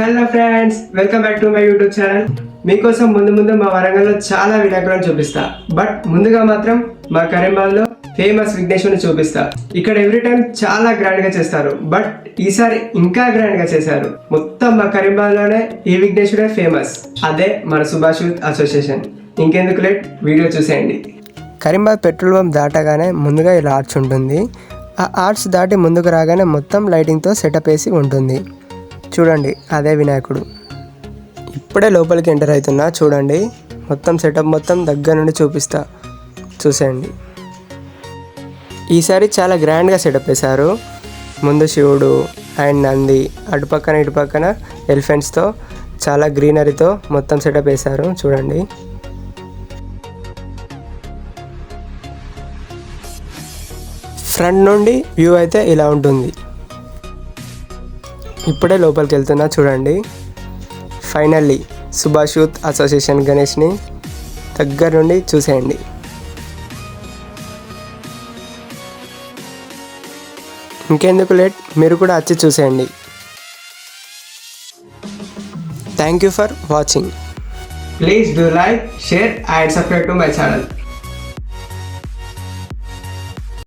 Hello friends, welcome back to my YouTube channel. మీకోసం ముందు మా వరంగల్లో చాలా వినాయకులను చూపిస్తా. బట్ ముందుగా మాత్రం మా కరీంబాగ్లో ఫేమస్ విఘ్నేశ్వరుని చూపిస్తా. ఇక్కడ ఎవ్రీ టైం చాలా గ్రాండ్ గా చేస్తారు, బట్ ఈసారి ఇంకా గ్రాండ్ గా చేశారు. మొత్తం మా కరీంబాగ్లోనే ఈ విఘ్నేశ్వరుడే ఫేమస్. అదే మన సుభాష్ యూత్ అసోసియేషన్. ఇంకెందుకు లేట్, వీడియో చూసేయండి. కరీంబాగ్ పెట్రోల్ పంప్ దాటగానే ముందుగా ఇలా ఆర్చ్ ఉంటుంది. ఆ ఆర్చ్ దాటి ముందుకు రాగానే మొత్తం లైటింగ్తో సెటప్ వేసి ఉంటుంది. చూడండి, అదే వినాయకుడు. ఇప్పుడే లోపలికి ఎంటర్ అవుతున్నా. చూడండి, మొత్తం సెటప్ మొత్తం దగ్గర నుండి చూపిస్తా, చూసేయండి. ఈసారి చాలా గ్రాండ్గా సెటప్ వేశారు. ముందు శివుడు అండ్ నంది, అటుపక్కన ఇటుపక్కన ఎలిఫెంట్స్తో చాలా గ్రీనరీతో మొత్తం సెటప్ వేశారు. చూడండి, ఫ్రంట్ నుండి వ్యూ అయితే ఇలా ఉంటుంది. ఇప్పుడే లోపలికి వెళ్తున్నా. చూడండి, ఫైనల్లీ సుభాష్ యూత్ అసోసియేషన్ గణేష్ని దగ్గర నుండి చూసేయండి. ఇంకెందుకు లేట్, మీరు కూడా వచ్చి చూసేయండి. Thank you for watching. Please do like, share and subscribe to my channel.